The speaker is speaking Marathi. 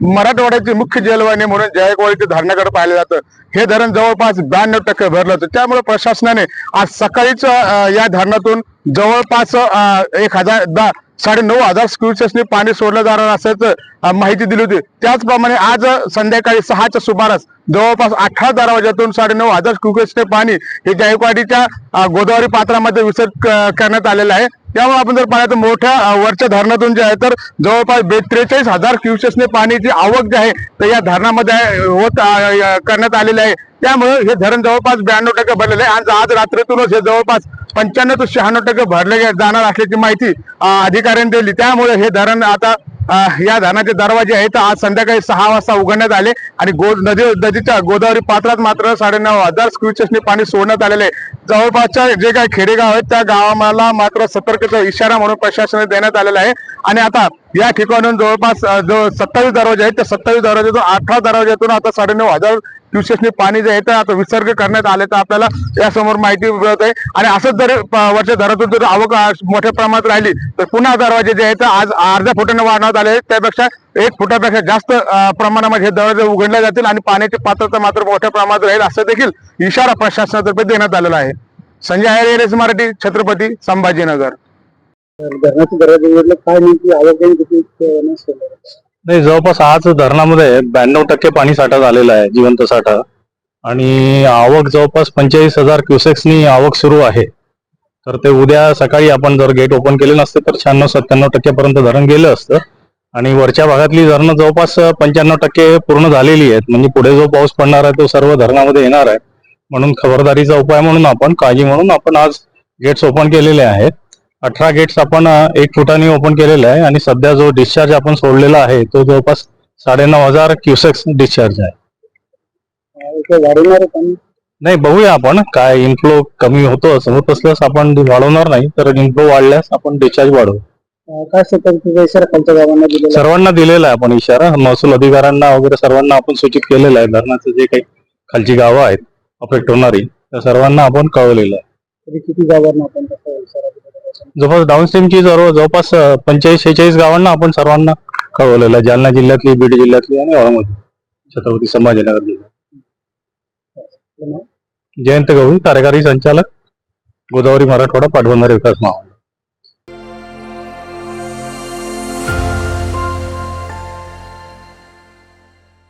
मराठवाड्याची मुख्य जलवाहिनी म्हणून जायकवाडीच्या धरणाकडे पाहिलं जातं. हे धरण जवळपास 92% भरलं होतं. त्यामुळे प्रशासनाने आज सकाळीच या धरणातून जवळपास 9,500 क्युसेक्सनी पाणी सोडलं जाणार असल्याचं माहिती दिली होती. त्याचप्रमाणे आज संध्याकाळी 6च्या सुमारास जवळपास 18 दरवाजातून 9,500 क्युसेक्सने पाणी हे जायकवाडीच्या गोदावरी पात्रामध्ये विसर्ग करण्यात आलेलं आहे. त्यामुळे आपण जर पाहिलं तर मोठ्या वरच्या धरणातून जे आहे तर जवळपास 43,000 क्युसेक्सने पाण्याची आवक जी आहे तर या धरणामध्ये करण्यात आलेली आहे. त्यामुळे हे धरण जवळपास 92% भरलेले आहे. आज रात्रीतूनच हे जवळपास 95 ते 96% भरले जाणार असल्याची माहिती अधिकाऱ्यांनी दिली. त्यामुळे हे धरण आता या धरणाचे दरवाजे आहेत आज संध्याकाळी 6 वाजता उघडण्यात आले आणि नदीच्या गोदावरी पात्रात मात्र 9,500 क्युसेक्सने पाणी सोडण्यात आलेले आहे. जवळपासच्या जे काही खेडेगाव आहेत त्या गावाला मात्र सतर्कतेचा इशारा म्हणून प्रशासनाने देण्यात आलेला आहे. आणि आता या ठिकाणून जवळपास 27 दरवाजे आहेत त्या 27 दरवाजातून 18 दरवाजातून आता 9,500 क्युसेक्सने पाणी जे आहे तर आता विसर्ग करण्यात आल्याचं आपल्याला यासमोर माहिती मिळत आहे. आणि असंच जर वरच्या धरणातून जर आवक मोठ्या प्रमाणात राहिली तर पुन्हा दरवाजे जे आहेत आज अर्ध्या फुटाने वाढवण्यात आले. त्यापेक्षा 1 फुटापेक्षा जास्त प्रमाणामध्ये हे दरवाजे उघडले जातील आणि पाण्याची पात्रता मात्र मोठ्या प्रमाणात राहील असं देखील इशारा प्रशासनातर्फे देण्यात आलेला आहे. संजय आयर, एस मराठी, छत्रपती संभाजीनगर. धरणाचे दरवाजे उघडले काय नेमकी आवक किती? नाही, जवळपास आज धरणामध्ये 92% पाणी साठा झालेला आहे, जिवंत साठा. आणि आवक जवळपास 45,000 क्युसेक्सनी आवक सुरू आहे. तर ते उद्या सकाळी आपण जर गेट ओपन केले नसते तर 96-97% पर्यंत धरण गेलं असतं. आणि वरच्या भागातली धरणं जवळपास 95% पूर्ण झालेली आहेत. म्हणजे पुढे जो पाऊस पडणार आहे तो सर्व धरणामध्ये येणार आहे. म्हणून खबरदारीचा उपाय म्हणून आपण काळजी म्हणून आपण आज गेट्स ओपन केलेले आहेत. 18 गेट्स आपण 1 फुटाने ओपन केलेले आहे. आणि सध्या जो डिस्चार्ज आपण सोडलेला आहे तो जवळपास 9,500 क्युसेक्स डिस्चार्ज आहे. नाही, बघूया आपण काय इन्फ्लो कमी होतो असं होत असल्यास आपण वाढवणार नाही, तर इन्फ्लो वाढल्यास आपण डिस्चार्ज वाढवू. काय इशारा खालच्या गावांना दिलेला? सर्वांना दिलेला आहे आपण इशारा. महसूल अधिकाऱ्यांना वगैरे सर्वांना आपण सूचित केलेलं आहे. धरणाचे जे काही खालची गावं आहेत अफेक्ट होणारी त्या सर्वांना आपण कळवलेलं आहे. किती गावांना आपण इशारा दिलेला? जवळपास डाऊनस्ट्रीमची जवळपास 45-46 गावांना आपण सर्वांना कळवलेलं आहे. जालना जिल्ह्यातली, बीड जिल्ह्यातली आणि औरंगाबाद छत्रपती संभाजीनगर जिल्हा. जयंत गवळी, कार्यकारी संचालक, गोदावरी मराठवाडा पाटबंधारे विकास महामंडळ.